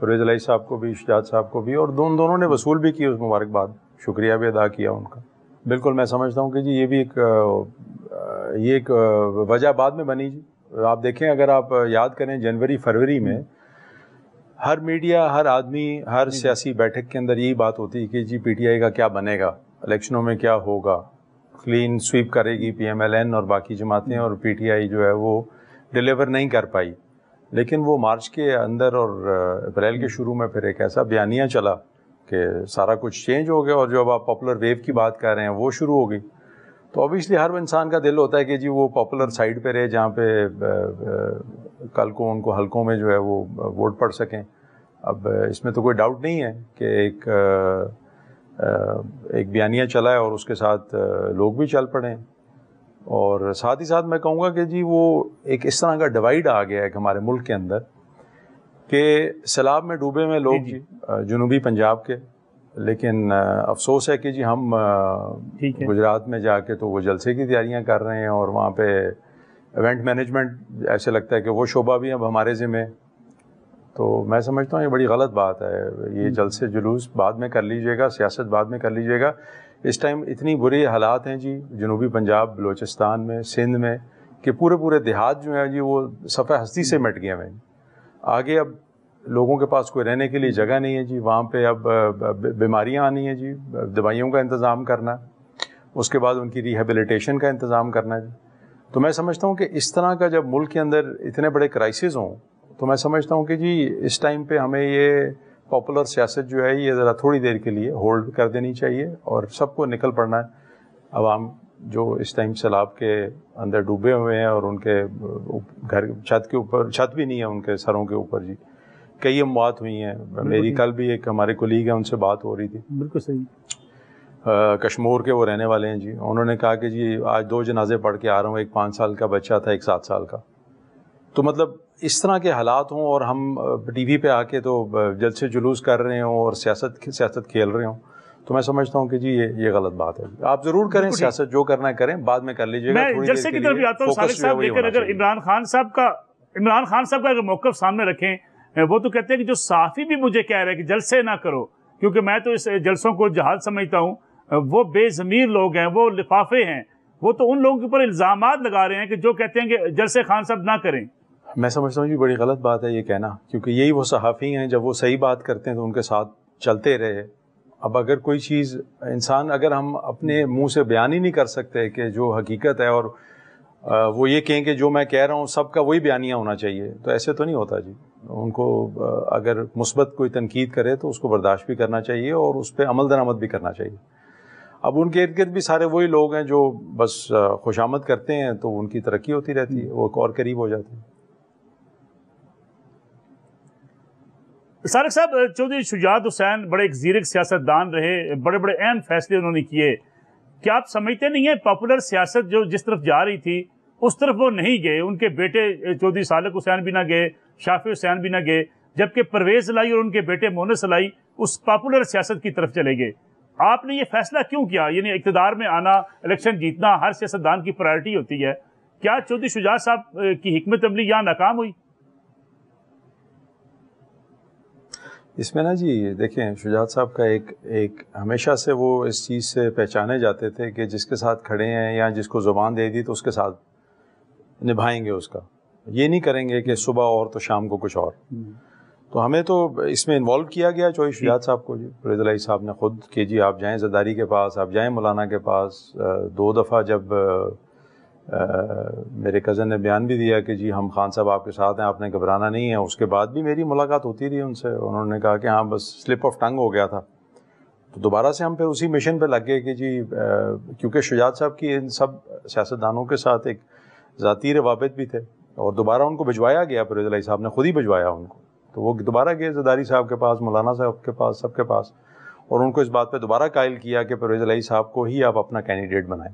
پرویز الہی صاحب کو بھی، شجاعت صاحب کو بھی، اور دونوں نے وصول بھی کی اس مبارکباد، شکریہ بھی ادا کیا ان کا. بالکل میں سمجھتا ہوں کہ جی یہ بھی ایک وجہ بعد میں بنی جی. آپ دیکھیں اگر آپ یاد کریں جنوری فروری میں ہر میڈیا، ہر آدمی، ہر سیاسی بیٹھک کے اندر یہی بات ہوتی ہے کہ جی پی ٹی آئی کا کیا بنے گا، الیکشنوں میں کیا ہوگا، کلین سویپ کرے گی پی ایم ایل این اور باقی جماعتیں، اور پی ٹی آئی جو ہے وہ ڈیلیور نہیں کر پائی. لیکن وہ مارچ کے اندر اور اپریل کے شروع میں پھر ایک ایسا بیانیہ چلا کہ سارا کچھ چینج ہو گیا، اور جو اب آپ پاپولر ویو کی بات کر رہے ہیں وہ شروع ہو گئی. تو اوبیسلی ہر انسان کا دل ہوتا ہے کہ جی وہ پاپولر سائڈ پہ رہے جہاں پہ کل کو ان کو حلقوں میں جو ہے وہ ووٹ پڑ سکیں. اب اس میں تو کوئی ڈاؤٹ نہیں ہے کہ ایک بیانیہ چلا ہے اور اس کے ساتھ لوگ بھی چل پڑے ہیں. اور ساتھ ہی ساتھ میں کہوں گا کہ جی وہ ایک اس طرح کا ڈیوائیڈ آ گیا ہے کہ ہمارے ملک کے اندر کہ سیلاب میں ڈوبے ہوئے لوگ جی جنوبی پنجاب کے، لیکن افسوس ہے کہ جی ہم گجرات میں جا کے تو وہ جلسے کی تیاریاں کر رہے ہیں، اور وہاں پہ ایونٹ مینجمنٹ ایسے لگتا ہے کہ وہ شعبہ بھی اب ہمارے ذمہ. تو میں سمجھتا ہوں یہ بڑی غلط بات ہے. یہ جلسے جلوس بعد میں کر لیجیے گا، سیاست بعد میں کر لیجیے گا. اس ٹائم اتنی بری حالات ہیں جی جنوبی پنجاب، بلوچستان میں، سندھ میں، کہ پورے دیہات جو ہیں جی وہ صفحہ ہستی سے مٹ گئے ہیں. آگے اب لوگوں کے پاس کوئی رہنے کے لیے جگہ نہیں ہے جی. وہاں پہ اب بیماریاں آنی ہیں جی، دوائیوں کا انتظام کرنا، اس کے بعد ان کی ریہیبلیٹیشن کا انتظام کرنا جی. تو میں سمجھتا ہوں کہ اس طرح کا جب ملک کے اندر اتنے بڑے کرائسس ہوں تو میں سمجھتا ہوں کہ جی اس ٹائم پہ ہمیں یہ پاپولر سیاست جو ہے یہ ذرا تھوڑی دیر کے لیے ہولڈ کر دینی چاہیے، اور سب کو نکل پڑنا ہے. عوام جو اس ٹائم سیلاب کے اندر ڈوبے ہوئے ہیں اور ان کے گھر چھت کے اوپر چھت بھی نہیں ہے ان کے سروں کے اوپر جی، کئی اموات ہوئی ہیں. میری کل بھی ایک ہمارے کولیگ ہیں ان سے بات ہو رہی تھی، بالکل صحیح، کشمور کے وہ رہنے والے ہیں جی. انہوں نے کہا کہ جی آج 2 جنازے پڑھ کے آ رہا ہوں، ایک 5 سال کا بچہ تھا، ایک 7 سال کا. تو مطلب اس طرح کے حالات ہوں اور ہم ٹی وی پہ آ کے تو جلسے جلوس کر رہے ہوں اور سیاست کھیل رہے ہوں، تو میں سمجھتا ہوں کہ جی یہ غلط بات ہے. آپ ضرور کریں سیاست، جو کرنا ہے کریں، بعد میں کر لیجیے گا. میں جلسے کی طرف بھی آتا ہوں صالح صاحب، لیکن اگر عمران خان صاحب کا اگر موقف سامنے رکھیں، وہ تو کہتے ہیں کہ جو صحافی بھی مجھے کہہ رہے ہیں کہ جلسے نہ کرو، کیونکہ میں تو اس جلسوں کو جہاد سمجھتا ہوں. وہ بے ضمیر لوگ ہیں، وہ لفافے ہیں، وہ تو ان لوگوں کے اوپر الزامات لگا رہے ہیں کہ جو کہتے ہیں کہ جلسے خان صاحب نہ کریں. میں سمجھتا ہوں جی بڑی غلط بات ہے یہ کہنا، کیونکہ یہی وہ صحافی ہیں جب وہ صحیح بات کرتے ہیں تو ان کے ساتھ چلتے رہے. اب اگر کوئی چیز انسان، اگر ہم اپنے منہ سے بیان ہی نہیں کر سکتے کہ جو حقیقت ہے، اور وہ یہ کہیں کہ جو میں کہہ رہا ہوں سب کا وہی بیانیہ ہونا چاہیے، تو ایسے تو نہیں ہوتا جی. ان کو اگر مثبت کوئی تنقید کرے تو اس کو برداشت بھی کرنا چاہیے اور اس پہ عمل درآمد بھی کرنا چاہیے. اب ان کے ارد گرد بھی سارے وہی لوگ ہیں جو بس خوشامد کرتے ہیں تو ان کی ترقی ہوتی رہتی ہے، وہ اور قریب ہو جاتے ہیں. صالح صاحب، چودھری شجاعت حسین بڑے ایک زیرک سیاستدان رہے، بڑے اہم فیصلے انہوں نے کیے. کیا آپ سمجھتے نہیں ہیں پاپولر سیاست جو جس طرف جا رہی تھی اس طرف وہ نہیں گئے؟ ان کے بیٹے چودھری صالح حسین بھی نہ گئے، شافی حسین بھی نہ گئے، جبکہ پرویز الہی اور ان کے بیٹے مونس الہی اس پاپولر سیاست کی طرف چلے گئے. آپ نے یہ فیصلہ کیوں کیا؟ یعنی اقتدار میں آنا، الیکشن جیتنا ہر سیاستدان کی پرائرٹی ہوتی ہے. کیا چودھری شجاعت صاحب کی حکمت عملی یہاں ناکام ہوئی؟ اس میں نا جی دیکھیں، شجاعت صاحب کا ایک ہمیشہ سے وہ اس چیز سے پہچانے جاتے تھے کہ جس کے ساتھ کھڑے ہیں یا جس کو زبان دے دی تو اس کے ساتھ نبھائیں گے اس کا. یہ نہیں کریں گے کہ صبح اور تو شام کو کچھ اور. تو ہمیں تو اس میں انوالو کیا گیا چودھری شجاعت صاحب کو جی. پرویز الہی صاحب نے خود کہ جی آپ جائیں زرداری کے پاس، آپ جائیں مولانا کے پاس. 2 دفعہ جب میرے کزن نے بیان بھی دیا کہ جی ہم خان صاحب آپ کے ساتھ ہیں، آپ نے گھبرانا نہیں ہے، اس کے بعد بھی میری ملاقات ہوتی رہی ان سے. انہوں نے کہا کہ ہاں بس سلپ آف ٹنگ ہو گیا تھا. تو دوبارہ سے ہم پھر اسی مشن پہ لگ گئے کہ جی کیونکہ شجاعت صاحب کی ان سب سیاستدانوں کے ساتھ ایک ذاتی روابط بھی تھے، اور دوبارہ ان کو بھجوایا گیا. پرویز الہی صاحب نے خود ہی بھجوایا ان کو. تو وہ دوبارہ گئے زرداری صاحب کے پاس، مولانا صاحب کے پاس، سب کے پاس، اور ان کو اس بات پہ دوبارہ قائل کیا کہ پرویز الہی صاحب کو ہی آپ اپنا کینڈیڈیٹ بنائیں.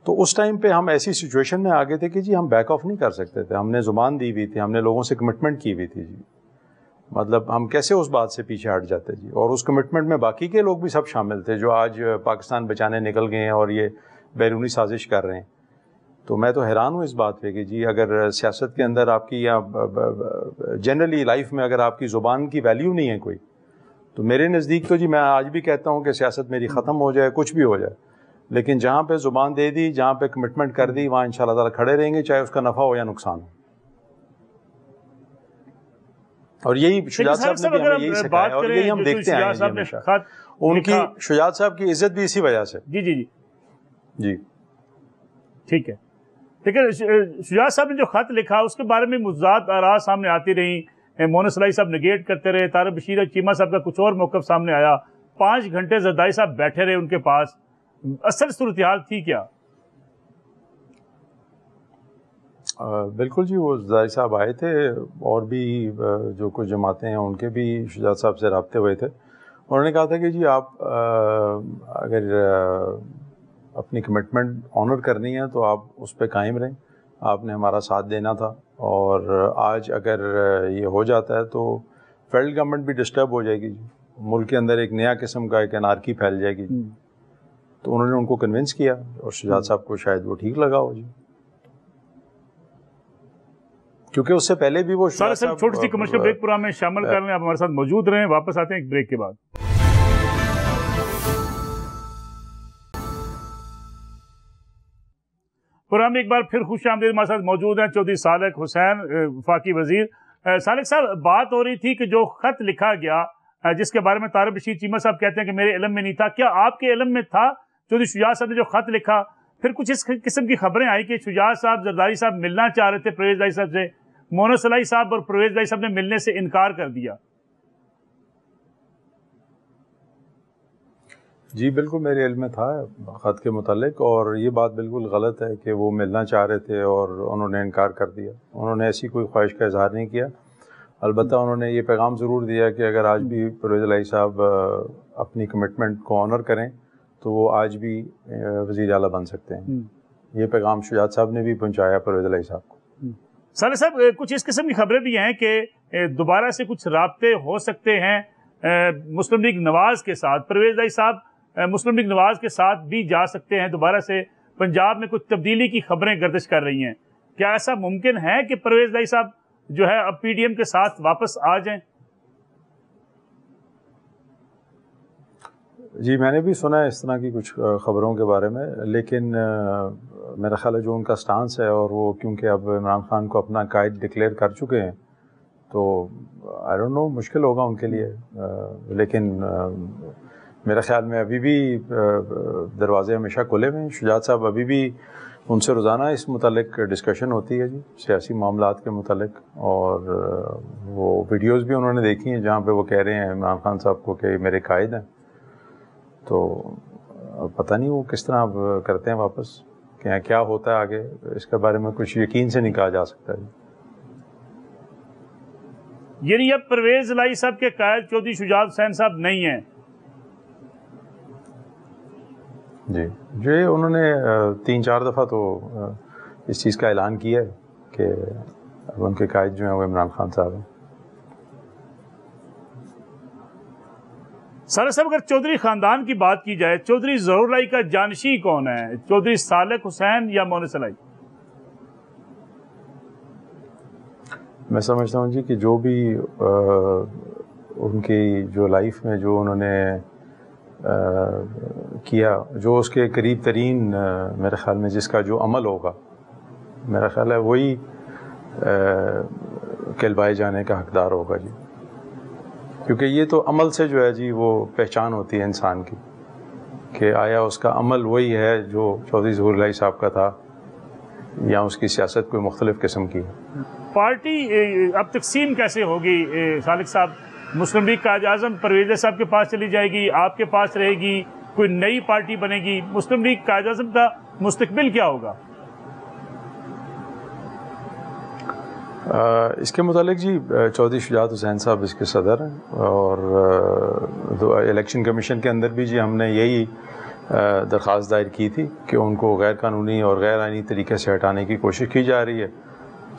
تو اس ٹائم پہ ہم ایسی سچویشن میں آ گئے تھے کہ جی ہم بیک آف نہیں کر سکتے تھے. ہم نے زبان دی ہوئی تھی، ہم نے لوگوں سے کمٹمنٹ کی ہوئی تھی جی. مطلب ہم کیسے اس بات سے پیچھے ہٹ جاتے جی. اور اس کمٹمنٹ میں باقی کے لوگ بھی سب شامل تھے جو آج پاکستان بچانے نکل گئے ہیں اور یہ بیرونی سازش کر رہے ہیں. تو میں تو حیران ہوں اس بات پہ کہ جی اگر سیاست کے اندر آپ کی یا جنرلی لائف میں اگر آپ کی زبان کی ویلیو نہیں ہے کوئی، تو میرے نزدیک تو جی میں آج بھی کہتا ہوں کہ سیاست میری ختم ہو جائے، کچھ بھی ہو جائے، لیکن جہاں پہ زبان دے دی، جہاں پہ کمٹمنٹ کر دی، وہاں انشاءاللہ تعالیٰ کھڑے رہیں گے، چاہے اس کا نفع ہو یا نقصان ہو. اور یہی شجاعت صاحب نے بھی ہمیں یہی سکھایا اور یہی ہم دیکھتے ہیں ہمیشہ. ان کی شجاعت صاحب کی عزت بھی اسی وجہ سے. جی ٹھیک ہے. لیکن شجاعت صاحب نے جو خط لکھا اس کے بارے میں مضاد آراء سامنے آتی رہیں. مونا صلاحی صاحب نگیٹ کرتے رہے، طارق بشیر چیمہ صاحب کا کچھ اور موقف سامنے آیا، 5 گھنٹے زرداری صاحب بیٹھے رہے ان کے پاس. اصل صورتحال تھی کیا؟ بالکل جی، وہ زرداری صاحب آئے تھے اور بھی جو کچھ جماعتیں ہیں ان کے بھی شجاعت صاحب سے رابطے ہوئے تھے. انہوں نے کہا تھا کہ جی آپ اگر اپنی کمٹمنٹ آنر کرنی ہے تو آپ اس پہ قائم رہیں، آپ نے ہمارا ساتھ دینا تھا. اور آج اگر یہ ہو جاتا ہے تو فیڈرل گورنمنٹ بھی ڈسٹرب ہو جائے گی جی، ملک کے اندر ایک نیا قسم کا ایک انارکی پھیل جائے گی. تو انہوں نے ان کو کنونس کیا اور شجاعت صاحب کو شاید وہ ٹھیک لگا ہو جی، کیونکہ اس سے پہلے بھی وہ چھوٹی سی کمرشل بریک پروگرام میں شامل کر لیں. آپ ہمارے ساتھ موجود رہیں، واپس آتے ہیں ایک بریک کے بعد. پروگرام میں ایک بار پھر خوش آمدید. ہمارے ساتھ موجود ہیں چودھری صالح حسین وفاقی وزیر. صالح صاحب، بات ہو رہی تھی کہ جو خط لکھا گیا جس کے بارے میں طارق بشیر چیمہ صاحب کہتے ہیں کہ میرے علم میں نہیں تھا، کیا آپ کے علم میں تھا؟ چودھری شجاعت صاحب نے جو خط لکھا، پھر کچھ اس قسم کی خبریں آئی کہ شجاعت صاحب زرداری صاحب ملنا چاہ رہے تھے پرویز الہی صاحب سے، مونا صلاحی صاحب اور پرویز الہی صاحب نے ملنے سے انکار کر دیا. جی بالکل میرے علم میں تھا خط کے متعلق، اور یہ بات بالکل غلط ہے کہ وہ ملنا چاہ رہے تھے اور انہوں نے انکار کر دیا. انہوں نے ایسی کوئی خواہش کا اظہار نہیں کیا. البتہ انہوں نے یہ پیغام ضرور دیا کہ اگر آج بھی پرویز الہی صاحب اپنی کمٹمنٹ کو آنر کریں تو وہ آج بھی وزیر اعلیٰ بن سکتے ہیں. یہ پیغام شجاعت صاحب نے بھی پہنچایا پرویز الہی صاحب کو. صالح صاحب، کچھ اس قسم کی خبریں بھی ہیں کہ دوبارہ سے کچھ رابطے ہو سکتے ہیں مسلم لیگ نواز کے ساتھ. پرویز الہی صاحب مسلم لیگ نواز کے ساتھ بھی جا سکتے ہیں. دوبارہ سے پنجاب میں کچھ تبدیلی کی خبریں گردش کر رہی ہیں. کیا ایسا ممکن ہے کہ پرویز الہی صاحب جو ہے اب پی ڈی ایم کے ساتھ واپس آ جائیں؟ جی میں نے بھی سنا ہے اس طرح کی کچھ خبروں کے بارے میں، لیکن میرا خیال ہے جو ان کا سٹانس ہے، اور وہ کیونکہ اب عمران خان کو اپنا قائد ڈکلیئر کر چکے ہیں، تو آئی ڈونٹ نو مشکل ہوگا ان کے لیے. لیکن میرے خیال میں ابھی بھی دروازے ہمیشہ کھلے ہوئے ہیں. شجاعت صاحب ابھی بھی ان سے روزانہ اس متعلق ڈسکشن ہوتی ہے جی، سیاسی معاملات کے متعلق، اور وہ ویڈیوز بھی انہوں نے دیکھی ہیں جہاں پہ وہ کہہ رہے ہیں عمران خان صاحب کو کہ میرے قائد ہیں. تو پتہ نہیں وہ کس طرح اب کرتے ہیں واپس، کہ کیا ہوتا ہے آگے، اس کے بارے میں کچھ یقین سے نہیں کہا جا سکتا جی. یعنی اب پرویز الہی صاحب کے قائد چودھری شجاعت حسین صاحب نہیں ہیں؟ جی انہوں نے 3-4 دفعہ تو اس چیز کا اعلان کیا ہے کہ اب ان کے قائد جو ہیں وہ عمران خان صاحب ہیں. صالح صاحب، اگر چودھری خاندان کی بات کی جائے، چودھری ظہور الہی کا جانشین کون ہے؟ چودھری صالح حسین یا مونا صلاحی؟ میں سمجھتا ہوں جی کہ جو بھی ان کی جو لائف میں جو انہوں نے کیا، جو اس کے قریب ترین میرے خیال میں جس کا جو عمل ہوگا، میرا خیال ہے وہی کہلوائے جانے کا حقدار ہوگا جی. کیونکہ یہ تو عمل سے جو ہے جی وہ پہچان ہوتی ہے انسان کی، کہ آیا اس کا عمل وہی ہے جو چودھری ظہور الہی صاحب کا تھا، یا اس کی سیاست کوئی مختلف قسم کی. پارٹی اب تقسیم کیسے ہوگی صالح صاحب؟ مسلم لیگ قائد اعظم پرویز صاحب کے پاس چلی جائے گی، آپ کے پاس رہے گی، کوئی نئی پارٹی بنے گی؟ مسلم لیگ قائد اعظم کا مستقبل کیا ہوگا؟ اس کے متعلق جی چودھری شجاعت حسین صاحب اس کے صدر ہیں، اور الیکشن کمیشن کے اندر بھی جی ہم نے یہی درخواست دائر کی تھی کہ ان کو غیر قانونی اور غیر آئینی طریقے سے ہٹانے کی کوشش کی جا رہی ہے،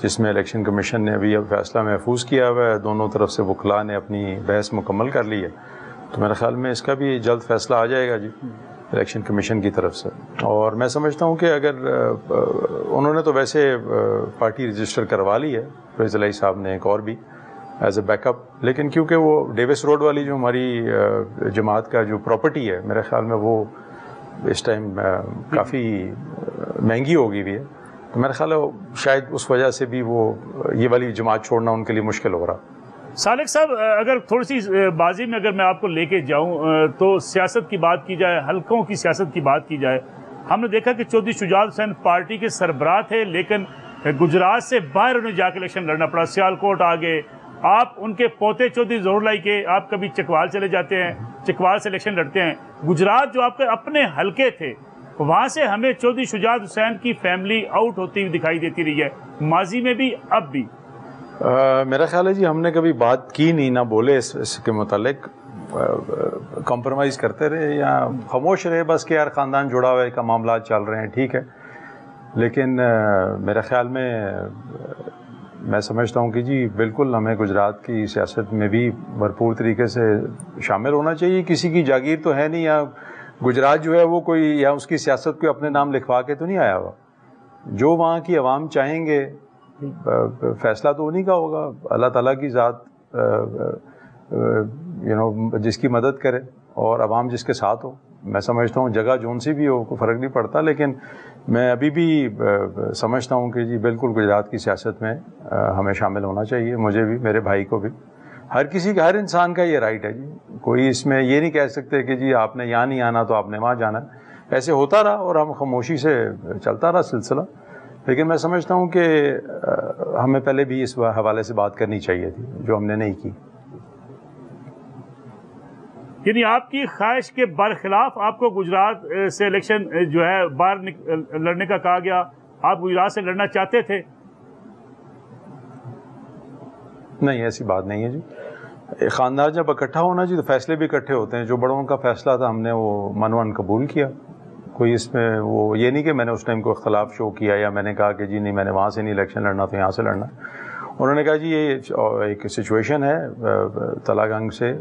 جس میں الیکشن کمیشن نے ابھی فیصلہ محفوظ کیا ہوا ہے. دونوں طرف سے وکلاء نے اپنی بحث مکمل کر لی ہے، تو میرے خیال میں اس کا بھی جلد فیصلہ آ جائے گا جی. الیکشن کمیشن کی طرف سے. اور میں سمجھتا ہوں کہ اگر انہوں نے تو ویسے پارٹی رجسٹر کروا لی ہے فیض الہی صاحب نے ایک اور بھی ایز اے بیک اپ, لیکن کیونکہ وہ ڈیوس روڈ والی جو ہماری جماعت کا جو پراپرٹی ہے میرے خیال میں وہ اس ٹائم کافی مہنگی ہو گئی ہوئی ہے, تو میرا خیال ہے شاید اس وجہ سے بھی وہ یہ والی جماعت چھوڑنا ان کے لیے مشکل ہو رہا. سالک صاحب اگر تھوڑی سی بازی میں اگر میں آپ کو لے کے جاؤں تو سیاست کی بات کی جائے, حلقوں کی سیاست کی بات کی جائے, ہم نے دیکھا کہ چودھری شجاعت حسین پارٹی کے سربراہ تھے, لیکن گجرات سے باہر انہیں جا کے الیکشن لڑنا پڑا, سیالکوٹ آگے. آپ ان کے پوتے چودھری ظہور الہی کے آپ کبھی چکوال چلے جاتے ہیں, چکوال سے الیکشن لڑتے ہیں. گجرات جو آپ کے اپنے حلقے تھے وہاں سے ہمیں چودھری شجاعت حسین کی فیملی آؤٹ ہوتی ہوئی دکھائی دیتی رہی ہے, ماضی میں بھی اب بھی. میرا خیال ہے جی ہم نے کبھی بات کی نہیں, نہ بولے اس کے متعلق, کمپرومائز کرتے رہے یا خاموش رہے بس کہ یار خاندان جڑا ہوا ہے کا معاملات چل رہے ہیں, ٹھیک ہے. لیکن میرے خیال میں سمجھتا ہوں کہ جی بالکل ہمیں گجرات کی سیاست میں بھی بھرپور طریقے سے شامل ہونا چاہیے. کسی کی جاگیر تو ہے نہیں, یا گجرات جو ہے وہ کوئی یا اس کی سیاست کو اپنے نام لکھوا کے تو نہیں آیا ہوا. جو وہاں کی عوام چاہیں گے فیصلہ تو انہی کا ہوگا. اللہ تعالیٰ کی ذات جس کی مدد کرے اور عوام جس کے ساتھ ہو. میں سمجھتا ہوں جگہ جون سی بھی ہو کوئی فرق نہیں پڑتا, لیکن میں ابھی بھی سمجھتا ہوں کہ جی بالکل گجرات کی سیاست میں ہمیں شامل ہونا چاہیے, مجھے بھی, میرے بھائی کو بھی. ہر کسی کا, ہر انسان کا یہ رائٹ ہے جی. کوئی اس میں یہ نہیں کہہ سکتے کہ جی آپ نے یہاں نہیں آنا تو آپ نے وہاں جانا. ایسے ہوتا رہا اور ہم خاموشی سے چلتا رہا سلسلہ. لیکن میں سمجھتا ہوں کہ ہمیں پہلے بھی اس حوالے سے بات کرنی چاہیے تھی, جو ہم نے نہیں کی. یعنی آپ کی خواہش کے برخلاف آپ کو گجرات سے الیکشن جو ہے باہر لڑنے کا کہا گیا, آپ گجرات سے لڑنا چاہتے تھے؟ نہیں, ایسی بات نہیں ہے جی. خاندان جب اکٹھا ہونا جی تو فیصلے بھی اکٹھے ہوتے ہیں. جو بڑوں کا فیصلہ تھا ہم نے وہ منوان قبول کیا. کوئی اس میں وہ یہ نہیں کہ میں نے اس ٹائم کو اختلاف شو کیا یا میں نے کہا کہ جی نہیں میں نے وہاں سے نہیں الیکشن لڑنا تو یہاں سے لڑنا. انہوں نے کہا جی یہ ایک سچویشن ہے تلا گنگ سے,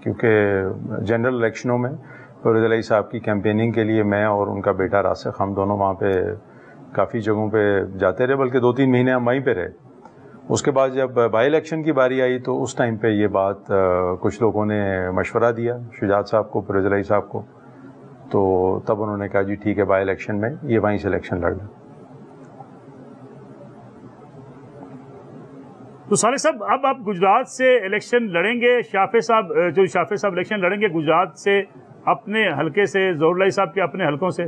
کیونکہ جنرل الیکشنوں میں فیض الہی صاحب کی کیمپیننگ کے لیے میں اور ان کا بیٹا راسخ ہم دونوں وہاں پہ کافی جگہوں پہ جاتے رہے, بلکہ 2-3 مہینے ہم وہیں پہ رہے. اس کے بعد جب بائی الیکشن کی باری آئی تو اس ٹائم پہ یہ بات کچھ لوگوں نے مشورہ دیا شجاعت صاحب کو, فیض الہی صاحب کو, تو تب انہوں نے کہا جی ٹھیک ہے بائی الیکشن میں یہ وہیں سے الیکشن لڑ لیں. تو صالح صاحب اب آپ گجرات سے الیکشن لڑیں گے, شافع صاحب الیکشن لڑیں گے گجرات سے اپنے حلقے سے, ظہور الہی صاحب کے اپنے حلقوں سے؟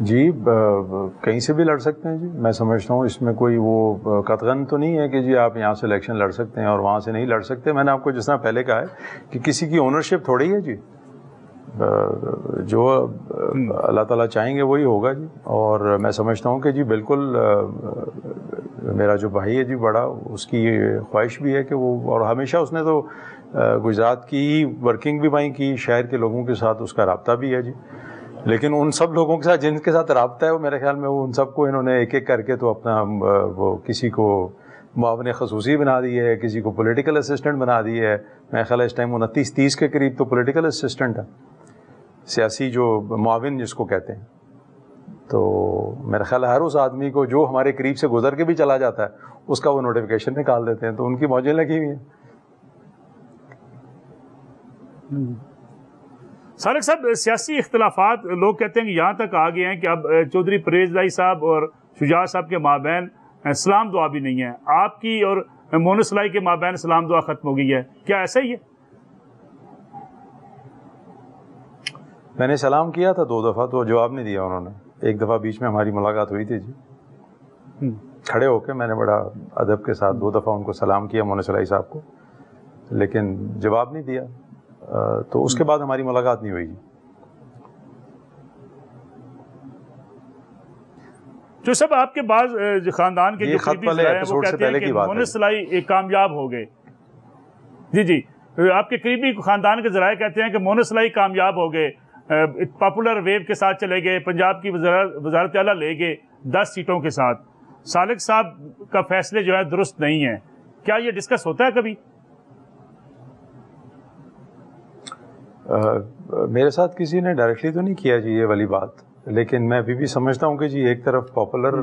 جی کہیں سے بھی لڑ سکتے ہیں جی. میں سمجھتا ہوں اس میں کوئی وہ قطعاً تو نہیں ہے کہ جی آپ یہاں سے الیکشن لڑ سکتے ہیں اور وہاں سے نہیں لڑ سکتے. میں نے آپ کو جس طرح پہلے کہا ہے کہ کسی کی اونرشپ تھوڑی ہے جی, جو اللہ تعالیٰ چاہیں گے وہی ہوگا جی. اور میں سمجھتا ہوں کہ جی بالکل میرا جو بھائی ہے جی بڑا, اس کی یہ خواہش بھی ہے کہ وہ, اور ہمیشہ اس نے تو گجرات کی ورکنگ بھی وہیں کی, شہر کے لوگوں کے ساتھ اس کا رابطہ بھی ہے جی. لیکن ان سب لوگوں کے ساتھ جن کے ساتھ رابطہ ہے وہ میرے خیال میں وہ ان سب کو انہوں نے ایک ایک کر کے تو اپنا وہ کسی کو معاون خصوصی بنا دی ہے, کسی کو پولیٹیکل اسسٹنٹ بنا دی ہے. میرے خیال ہے اس ٹائم 29-30 کے قریب تو پولیٹیکل اسسٹنٹ ہے, سیاسی جو معاون جس کو کہتے ہیں. تو میرا خیال ہے ہر اس آدمی کو جو ہمارے قریب سے گزر کے بھی چلا جاتا ہے اس کا وہ نوٹیفیکیشن نکال دیتے ہیں, تو ان کی موجیں لگی ہوئی ہیں. صالح صاحب سیاسی اختلافات لوگ کہتے ہیں کہ یہاں تک آ گئے ہیں کہ اب چودھری پرویز الہی صاحب اور شجاعت صاحب کے مابین سلام دعا بھی نہیں ہے, آپ کی اور مونس الہی کے مابین سلام دعا ختم ہو گئی ہے, کیا ایسا ہی ہے؟ میں نے سلام کیا تھا 2 دفعہ تو جواب نہیں دیا انہوں نے. ایک دفعہ بیچ میں ہماری ملاقات ہوئی تھی جی, کھڑے ہو کے میں نے بڑا ادب کے ساتھ 2 دفعہ ان کو سلام کیا مونس الہی صاحب کو, لیکن جواب نہیں دیا. تو اس کے بعد ہماری ملاقات نہیں ہوئی. جو سب آپ کے بعض خاندان کے جو قریبی ذرائع ہیں وہ کہتے ہیں کہ مونس الہی کامیاب ہو گئے. جی آپ کے قریبی خاندان کے ذرائع کہتے ہیں کہ مونس الہی کامیاب ہو گئے, پاپولر ویو کے ساتھ چلے گئے, پنجاب کی وزارت اعلیٰ لے گئے 10 سیٹوں کے ساتھ. سالک صاحب کا فیصلے جو ہے درست نہیں ہیں, کیا یہ ڈسکس ہوتا ہے کبھی؟ میرے ساتھ کسی نے ڈائریکٹلی تو نہیں کیا جی یہ والی بات، لیکن میں ابھی بھی سمجھتا ہوں کہ جی ایک طرف پاپولر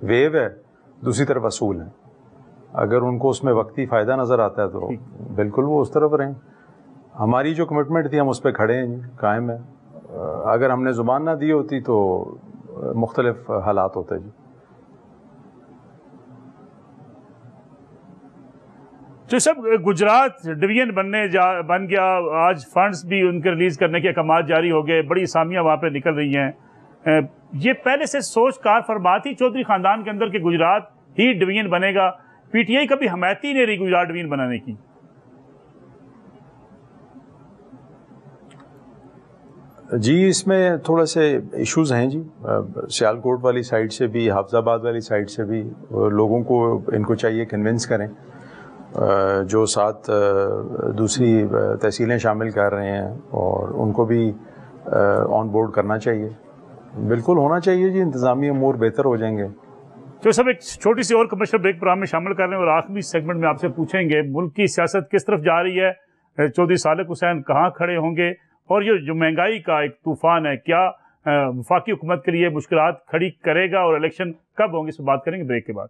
ویو ہے، دوسری طرف اصول ہے. اگر ان کو اس میں وقتی فائدہ نظر آتا ہے تو بالکل وہ اس طرف رہیں. ہماری جو کمٹمنٹ تھی ہم اس پہ کھڑے ہیں جی، قائم ہے. اگر ہم نے زبان نہ دی ہوتی تو مختلف حالات ہوتے جی. جو سب گجرات ڈویژن بن گیا، آج فنڈز بھی ان کے ریلیز کرنے کے احکامات جاری ہو گئے، بڑی اسامیاں وہاں پہ نکل رہی ہیں. یہ پہلے سے سوچ کار فرما تھی چودھری خاندان کے اندر کہ گجرات ہی ڈویژن بنے گا؟ پی ٹی آئی کبھی حمایت ہی نہیں رہی گجرات ڈویژن بنانے کی. جی اس میں تھوڑے سے ایشوز ہیں جی، سیالکوٹ والی سائڈ سے بھی، حافظ آباد والی سائڈ سے بھی. لوگوں کو ان کو چاہیے کنونس کریں، جو ساتھ دوسری تحصیلیں شامل کر رہے ہیں اور ان کو بھی آن بورڈ کرنا چاہیے. بالکل ہونا چاہیے جی، انتظامی امور بہتر ہو جائیں گے. جو سب ایک چھوٹی سی اور کمرشل بریک پروگرام میں شامل کر رہے ہیں اور آخری سیگمنٹ میں آپ سے پوچھیں گے ملک کی سیاست کس طرف جا رہی ہے، چودھری صالح حسین کہاں کھڑے ہوں گے، اور یہ جو مہنگائی کا ایک طوفان ہے کیا وفاقی حکومت کے لیے مشکلات کھڑی کرے گا، اور الیکشن کب ہوں گے، اس پر بات کریں گے بریک کے بعد.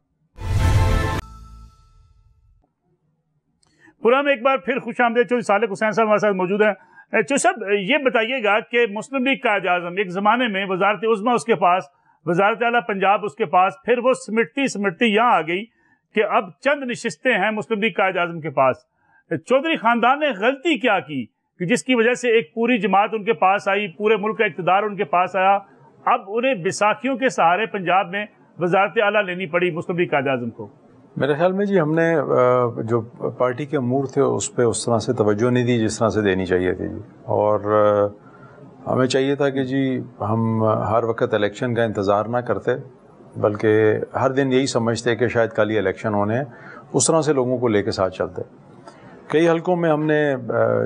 پورا میں ایک بار پھر خوش آمدید. چودھری صالح حسین صاحب ہمارے ساتھ موجود ہیں. چودھری صاحب یہ بتائیے گا کہ مسلم لیگ قائد اعظم ایک زمانے میں وزارت عظمیٰ اس کے پاس، وزارت اعلیٰ پنجاب اس کے پاس، پھر وہ سمٹتی یہاں آ گئی کہ اب چند نشستیں ہیں مسلم لیگ قائد اعظم کے پاس. چودھری خاندان نے غلطی کیا کی کہ جس کی وجہ سے ایک پوری جماعت ان کے پاس آئی، پورے ملک کا اقتدار ان کے پاس آیا، اب انہیں بیساکھیوں کے سہارے پنجاب میں وزارت اعلیٰ لینی پڑی مسلم لیگ قائد اعظم کو؟ میرے خیال میں جی ہم نے جو پارٹی کے امور تھے اس پہ اس طرح سے توجہ نہیں دی جس طرح سے دینی چاہیے تھی جی. اور ہمیں چاہیے تھا کہ جی ہم ہر وقت الیکشن کا انتظار نہ کرتے، بلکہ ہر دن یہی سمجھتے کہ شاید کل ہی الیکشن ہونے ہیں، اس طرح سے لوگوں کو لے کے ساتھ چلتے. کئی حلقوں میں ہم نے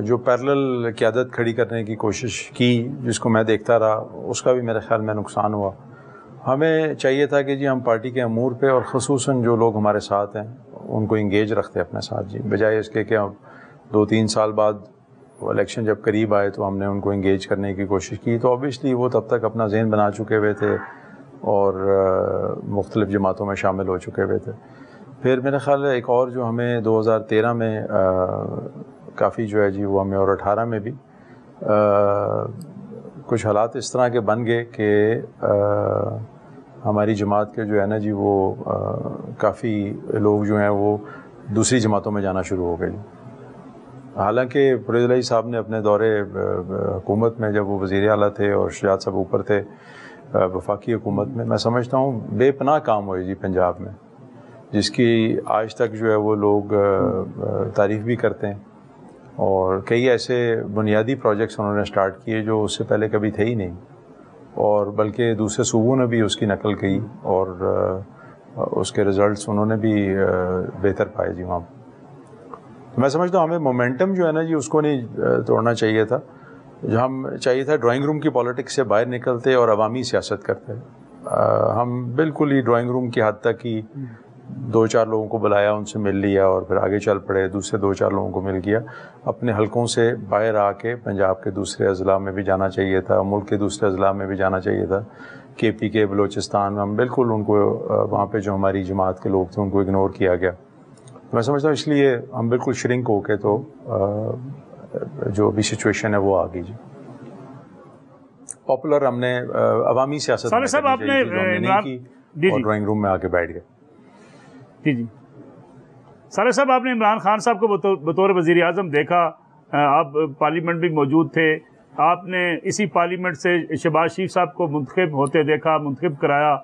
جو پیرلل قیادت کھڑی کرنے کی کوشش کی، جس کو میں دیکھتا رہا، اس کا بھی میرے خیال میں نقصان ہوا. ہمیں چاہیے تھا کہ جی ہم پارٹی کے امور پہ اور خصوصاً جو لوگ ہمارے ساتھ ہیں ان کو انگیج رکھتے اپنے ساتھ جی، بجائے اس کے کہ ہم 2-3 سال بعد الیکشن جب قریب آئے تو ہم نے ان کو انگیج کرنے کی کوشش کی. تو آبویسلی وہ تب تک اپنا ذہن بنا چکے ہوئے تھے اور مختلف جماعتوں میں شامل ہو چکے ہوئے تھے. پھر میرا خیال ہے ایک اور جو ہمیں 2013 میں کافی جو ہے جی وہ ہمیں، اور 18 میں بھی کچھ حالات اس طرح کے بن گئے کہ ہماری جماعت کے جو ہے نا جی وہ کافی لوگ جو ہیں وہ دوسری جماعتوں میں جانا شروع ہو گئے. حالانکہ پرویز الہی صاحب نے اپنے دورے حکومت میں جب وہ وزیر اعلیٰ تھے اور شجاعت صاحب اوپر تھے وفاقی حکومت میں سمجھتا ہوں بے پناہ کام ہوئے جی پنجاب میں، جس کی آج تک جو ہے وہ لوگ تعریف بھی کرتے ہیں. اور کئی ایسے بنیادی پروجیکٹس انہوں نے سٹارٹ کیے جو اس سے پہلے کبھی تھے ہی نہیں، اور بلکہ دوسرے صوبوں نے بھی اس کی نقل کی اور اس کے رزلٹس انہوں نے بھی بہتر پائے جی وہاں. میں سمجھتا ہوں ہمیں مومنٹم جو ہے نا جی اس کو نہیں توڑنا چاہیے تھا. ہم چاہیے تھا ڈرائنگ روم کی پالیٹکس سے باہر نکلتے اور عوامی سیاست کرتے. ہم بالکل ہی ڈرائنگ روم کی حد تک ہی 2-4 لوگوں کو بلایا، ان سے مل لیا اور پھر آگے چل پڑے، دوسرے 2-4 لوگوں کو مل گیا. اپنے حلقوں سے باہر آ کے پنجاب کے دوسرے اضلاع میں بھی جانا چاہیے تھا، ملک کے دوسرے اضلاع میں بھی جانا چاہیے تھا. کے پی کے بلوچستان ہم بالکل ان کو وہاں پہ جو ہماری جماعت کے لوگ تھے ان کو اگنور کیا گیا. میں سمجھتا ہوں اس لیے ہم بالکل شرنک ہو کے تو جو بھی سچویشن ہے وہ آ گئی جی. پاپولر ہم نے عوامی سیاست صالح آپ نے نہیں کی اور ڈرائنگ روم میں آ کے بیٹھ گئے. جی صالح صاحب آپ نے عمران خان صاحب کو بطور وزیر اعظم دیکھا، آپ پارلیمنٹ بھی موجود تھے، آپ نے اسی پارلیمنٹ سے شہباز شریف صاحب کو منتخب ہوتے دیکھا، منتخب کرایا.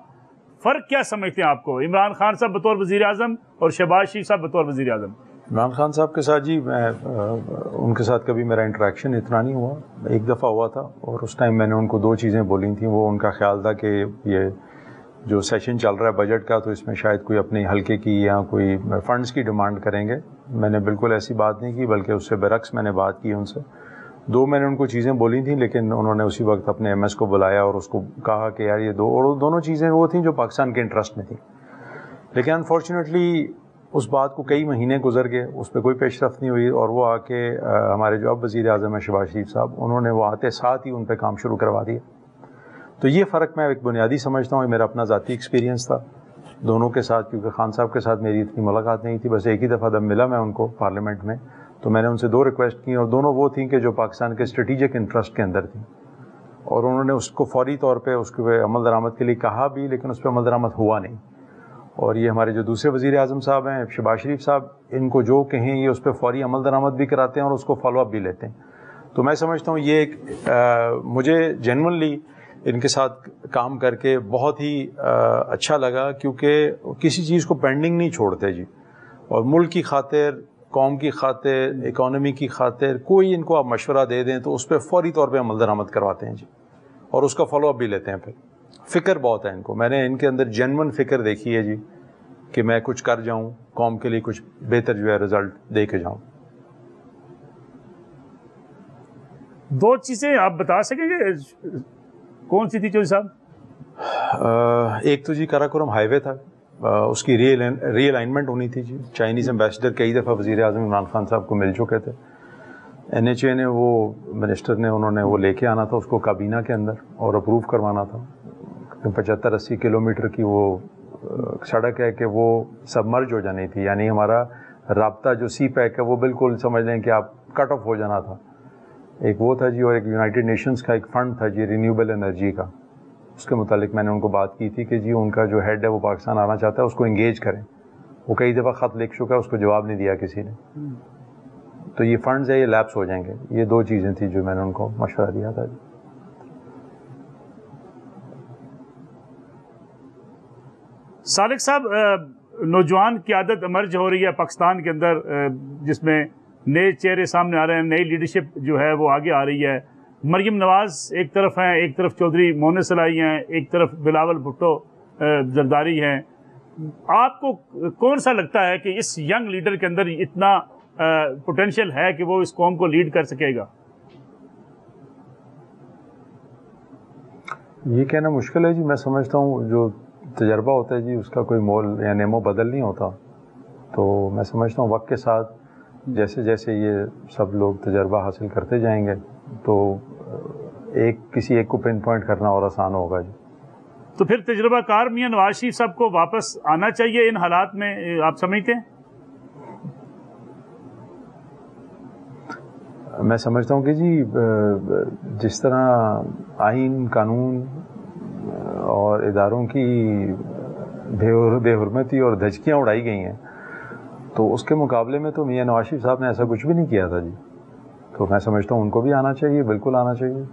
فرق کیا سمجھتے ہیں آپ کو عمران خان صاحب بطور وزیر اعظم اور شہباز شریف صاحب بطور وزیر اعظم؟ عمران خان صاحب کے ساتھ جی میں ان کے ساتھ کبھی میرا انٹریکشن اتنا نہیں ہوا. ایک دفعہ ہوا تھا اور اس ٹائم میں نے ان کو 2 چیزیں بولی تھیں. وہ ان کا خیال تھا کہ یہ جو سیشن چل رہا ہے بجٹ کا تو اس میں شاید کوئی اپنی حلقے کی یا کوئی فنڈز کی ڈیمانڈ کریں گے. میں نے بالکل ایسی بات نہیں کی، بلکہ اس سے برعکس میں نے بات کی ان سے. 2 میں نے ان کو چیزیں بولی تھیں، لیکن انہوں نے اسی وقت اپنے ایم ایس کو بلایا اور اس کو کہا کہ یار یہ دونوں چیزیں وہ تھیں جو پاکستان کے انٹرسٹ میں تھیں. لیکن انفارچونیٹلی اس بات کو کئی مہینے گزر گئے، اس پہ کوئی پیش رفت نہیں ہوئی، اور وہ آ کے ہمارے جو اب وزیر اعظم ہیں شہباز شریف صاحب، انہوں نے وہ آتے ساتھ ہی ان پہ کام شروع کروا دیا. تو یہ فرق میں ایک بنیادی سمجھتا ہوں. یہ میرا اپنا ذاتی ایکسپیرینس تھا دونوں کے ساتھ، کیونکہ خان صاحب کے ساتھ میری اتنی ملاقات نہیں تھی. بس ایک ہی دفعہ جب ملا میں ان کو پارلیمنٹ میں، تو میں نے ان سے 2 ریکویسٹ کی، اور دونوں وہ تھیں کہ جو پاکستان کے اسٹریٹجک انٹرسٹ کے اندر تھیں، اور انہوں نے اس کو فوری طور پہ اس کے عمل درآمد کے لیے کہا بھی، لیکن اس پہ عمل درآمد ہوا نہیں. اور یہ ہمارے جو دوسرے وزیر اعظم صاحب ہیں شہباز شریف صاحب، ان کو جو کہیں یہ اس پہ فوری عمل درآمد بھی کراتے ہیں اور اس کو فالو اپ بھی لیتے ہیں. تو میں سمجھتا ہوں یہ ایک مجھے جینونلی ان کے ساتھ کام کر کے بہت ہی اچھا لگا، کیونکہ کسی چیز کو پینڈنگ نہیں چھوڑتے جی، اور ملک کی خاطر، قوم کی خاطر، اکانومی کی خاطر کوئی ان کو آپ مشورہ دے دیں تو اس پہ فوری طور پہ عمل درآمد کرواتے ہیں جی، اور اس کا فالو اپ بھی لیتے ہیں. پھر فکر بہت ہے ان کو، میں نے ان کے اندر جینون فکر دیکھی ہے جی، کہ میں کچھ کر جاؤں قوم کے لیے، کچھ بہتر جو ہے رزلٹ دے کے جاؤں. 2 چیزیں آپ بتا سکیں گے کون سی تھی چودھری صاحب؟ ایک تو جی کراکورم ہائی وے تھا، اس کی ری الائنمنٹ ہونی تھی جی. چائنیز ایمبیسڈر کئی دفعہ وزیر اعظم عمران خان صاحب کو مل چکے تھے. NHA نے وہ منسٹر نے انہوں نے وہ لے کے آنا تھا اس کو کابینہ کے اندر اور اپروو کروانا تھا. 75-80 کلومیٹر کی وہ سڑک ہے کہ وہ سبمرج ہو جانی تھی، یعنی ہمارا رابطہ جو سی پیک ہے وہ بالکل سمجھ لیں کہ آپ کٹ آف ہو جانا تھا. ایک وہ تھا جی، اور ایک یونائٹڈ نیشنز کا ایک فنڈ تھا جی رینیوبل انرجی کا. اس کے متعلق میں نے ان کو بات کی تھی کہ جی ان کا جو ہیڈ ہے وہ پاکستان آنا چاہتا ہے، اس کو انگیج کریں. وہ کئی دفعہ خط لکھ چکا ہے، اس کو جواب نہیں دیا کسی نے. تو یہ فنڈز ہے یہ لیپس ہو جائیں گے. یہ 2 چیزیں تھیں جو میں نے ان کو مشورہ دیا تھا. صادق صاحب، نوجوان قیادت امرج ہو رہی ہے پاکستان کے اندر، جس میں نئے چہرے سامنے آ رہے ہیں، نئی لیڈرشپ جو ہے وہ آگے آ رہی ہے. مریم نواز ایک طرف ہیں، ایک طرف چودھری مونس صلاحی ہیں، ایک طرف بلاول بھٹو زرداری ہیں. آپ کو کون سا لگتا ہے کہ اس ینگ لیڈر کے اندر اتنا پوٹینشیل ہے کہ وہ اس قوم کو لیڈ کر سکے گا؟ یہ کہنا مشکل ہے جی. میں سمجھتا ہوں جو تجربہ ہوتا ہے جی اس کا کوئی مول یا نیمو بدل نہیں ہوتا. تو میں سمجھتا ہوں وقت کے ساتھ جیسے جیسے یہ سب لوگ تجربہ حاصل کرتے جائیں گے تو کسی ایک کو پن پوائنٹ کرنا اور آسان ہوگا جی. تو پھر تجربہ کار میاں نواز شریف صاحب کو واپس آنا چاہیے ان حالات میں، آپ سمجھتے ہیں؟ میں سمجھتا ہوں کہ جی جس طرح آئین، قانون اور اداروں کی بے حرمتی اور دھچکیاں اڑائی گئی ہیں، تو اس کے مقابلے میں تو میاں نواز شریف صاحب نے ایسا کچھ بھی نہیں کیا تھا جی. تو میں سمجھتا ہوں ان کو بھی آنا چاہیے، بالکل آنا چاہیے.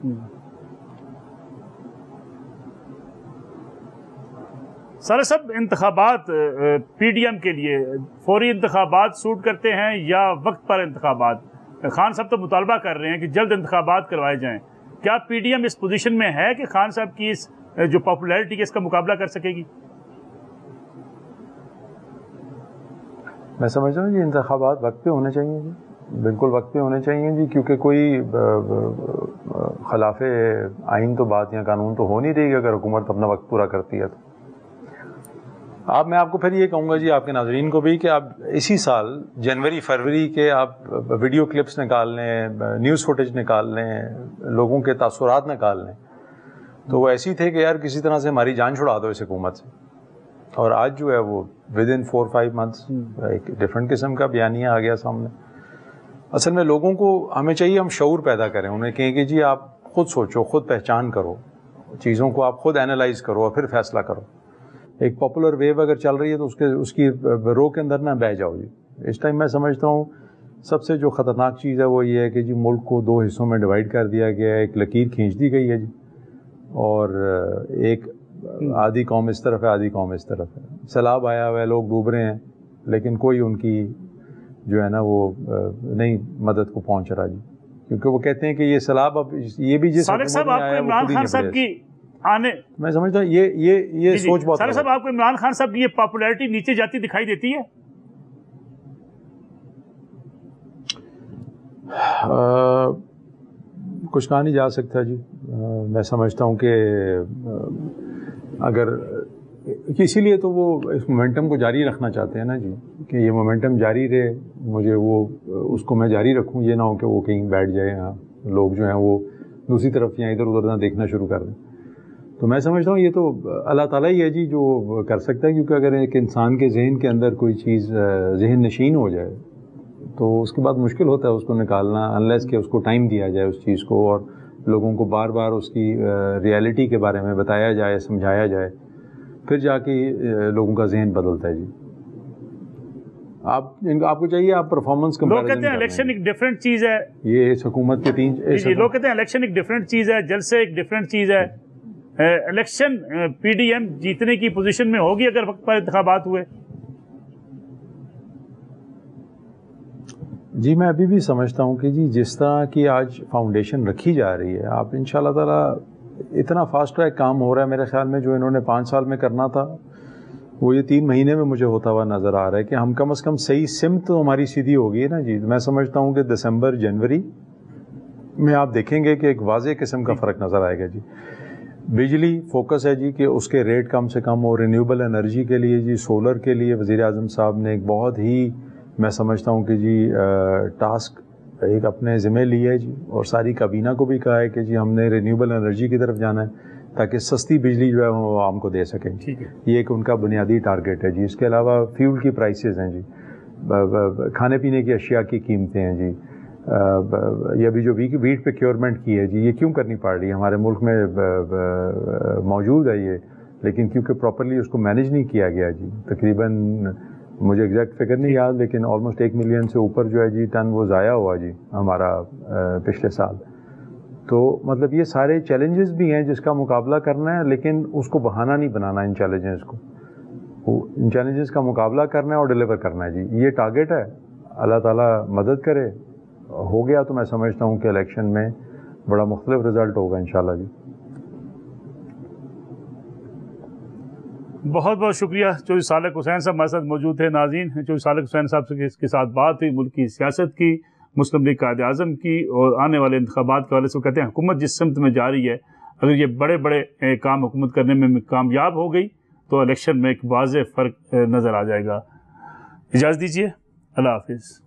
سر صاحب، انتخابات پی ڈی ایم کے لیے فوری انتخابات سوٹ کرتے ہیں یا وقت پر انتخابات؟ خان صاحب تو مطالبہ کر رہے ہیں کہ جلد انتخابات کروائے جائیں. کیا پی ڈی ایم اس پوزیشن میں ہے کہ خان صاحب کی اس جو پاپولیرٹی ہے اس کا مقابلہ کر سکے گی؟ میں سمجھ رہا ہوں یہ انتخابات وقت پہ ہونے چاہیے جی، بالکل وقت پہ ہونے چاہیے جی، کیونکہ کوئی خلاف آئین تو بات یا قانون تو ہو نہیں رہی اگر حکومت اپنا وقت پورا کرتی ہے. تو میں آپ کو پھر یہ کہوں گا جی، آپ کے ناظرین کو بھی، کہ آپ اسی سال جنوری فروری کے آپ ویڈیو کلپس نکال لیں، نیوز فوٹیج نکال لیں، لوگوں کے تاثرات نکال لیں، تو وہ ایسی تھے کہ یار کسی طرح سے ہماری جان چھڑا دو اس حکومت سے. اور آج جو ہے وہ ودن 4-5 months ایک ڈفرینٹ قسم کا بیانیہ آ گیا سامنے. اصل میں لوگوں کو ہمیں چاہیے ہم شعور پیدا کریں، انہیں کہیں کہ جی آپ خود سوچو، خود پہچان کرو چیزوں کو، آپ خود اینالائز کرو اور پھر فیصلہ کرو. ایک پاپولر ویو اگر چل رہی ہے تو اس کی رو کے اندر نہ بہہ جاؤ جی. اس ٹائم میں سمجھتا ہوں سب سے جو خطرناک چیز ہے وہ یہ ہے کہ جی ملک کو 2 حصوں میں ڈیوائڈ کر دیا گیا ہے، ایک لکیر کھینچ دی گئی ہے جی، اور ایک آدھی قوم اس طرف ہے، آدھی قوم اس طرف ہے. سیلاب آیا ہوا ہے، لوگ ڈوب رہے ہیں، لیکن کوئی ان کی جو ہے نا وہ نہیں مدد کو پہنچ رہا جی، کیونکہ وہ کہتے ہیں کہ یہ سیلاب اب یہ بھی جس صادق صاحب، آپ کو عمران خان صاحب کی آنے، میں سمجھتا ہوں یہ سوچ بہت. صادق صاحب، آپ کو عمران خان صاحب کی یہ پاپولیرٹی نیچے جاتی دکھائی دیتی ہے؟ کچھ کہا نہیں جا سکتا جی. میں سمجھتا ہوں کہ اگر اسی لیے تو وہ اس مومنٹم کو جاری رکھنا چاہتے ہیں نا جی، کہ یہ مومنٹم جاری رہے، مجھے وہ اس کو میں جاری رکھوں، یہ نہ ہو کہ وہ کہیں بیٹھ جائے، ہاں لوگ جو ہیں وہ دوسری طرف یا ادھر ادھر نہ دیکھنا شروع کر دیں. تو میں سمجھتا ہوں یہ تو اللہ تعالیٰ ہی ہے جی جو کر سکتا ہے، کیونکہ اگر ایک انسان کے ذہن کے اندر کوئی چیز ذہن نشین ہو جائے تو اس کے بعد مشکل ہوتا ہے اس کو نکالنا، انلیس کہ اس کو ٹائم دیا جائے اس چیز کو، اور لوگوں کو بار بار اس کی ریالٹی کے بارے میں بتایا جائے، سمجھایا جائے، پھر جا کے لوگوں کا ذہن بدلتا ہے جی. آپ کو چاہیے آپ پرفارمنس لوگ کہتے ہیں الیکشن ایک ڈفرینٹ چیز ہے، یہ اس حکومت کے تین لوگ کہتے ہیں الیکشن ایک ڈفرینٹ چیز ہے، جلسے ایک ڈفرینٹ چیز ہے. الیکشن پی ڈی ایم جیتنے کی پوزیشن میں ہوگی اگر وقت پر انتخابات ہوئے؟ جی میں ابھی بھی سمجھتا ہوں کہ جی جس طرح کی آج فاؤنڈیشن رکھی جا رہی ہے، آپ انشاءاللہ تعالی اتنا فاسٹ ٹریک کام ہو رہا ہے میرے خیال میں، جو انہوں نے 5 سال میں کرنا تھا وہ یہ 3 مہینے میں مجھے ہوتا ہوا نظر آ رہا ہے، کہ ہم کم از کم صحیح سمت تو ہماری سیدھی ہوگی ہے نا جی. میں سمجھتا ہوں کہ دسمبر جنوری میں آپ دیکھیں گے کہ ایک واضح قسم کا فرق نظر آئے گا جی. بجلی فوکس ہے جی کہ اس کے ریٹ کم سے کم ہو. رینیوبل انرجی کے لیے جی، سولر کے لیے وزیر اعظم صاحب نے ایک بہت ہی میں سمجھتا ہوں کہ جی ٹاسک ایک اپنے ذمہ لی ہے جی، اور ساری کابینہ کو بھی کہا ہے کہ جی ہم نے رینیوبل انرجی کی طرف جانا ہے تاکہ سستی بجلی جو ہے وہ عوام کو دے سکیں. یہ ایک ان کا بنیادی ٹارگیٹ ہے جی. اس کے علاوہ فیول کی پرائسز ہیں جی، کھانے پینے کی اشیاء کی قیمتیں ہیں جی، یہ ابھی جو ویٹ پریکیورمنٹ کی ہے جی، یہ کیوں کرنی پڑ رہی ہے؟ ہمارے ملک میں موجود ہے یہ، لیکن کیونکہ پراپرلی اس کو مینیج نہیں کیا گیا جی. تقریباً مجھے ایگزیکٹ فگر نہیں یاد، لیکن آلموسٹ 1 ملین سے اوپر جو ہے جی ٹن وہ ضائع ہوا جی ہمارا پچھلے سال. تو مطلب یہ سارے چیلنجز بھی ہیں جس کا مقابلہ کرنا ہے، لیکن اس کو بہانہ نہیں بنانا. ان چیلنجز کو، ان چیلنجز کا مقابلہ کرنا ہے اور ڈیلیور کرنا ہے جی. یہ ٹارگیٹ ہے. اللہ تعالیٰ مدد کرے. ہو گیا تو میں سمجھتا ہوں کہ الیکشن میں بڑا مختلف رزلٹ ہوگا انشاءاللہ جی. بہت بہت شکریہ. چودھری سالک حسین صاحب ہمارے ساتھ موجود تھے. ناظرین، چودھری سالک حسین صاحب سے کے ساتھ بات ہوئی ملک کی سیاست کی، مسلم لیگ قائد اعظم کی، اور آنے والے انتخابات کے حوالے سے. کہتے ہیں حکومت جس سمت میں جا رہی ہے، اگر یہ بڑے بڑے کام حکومت کرنے میں کامیاب ہو گئی تو الیکشن میں ایک واضح فرق نظر آ جائے گا. اجازت دیجیے، اللہ حافظ.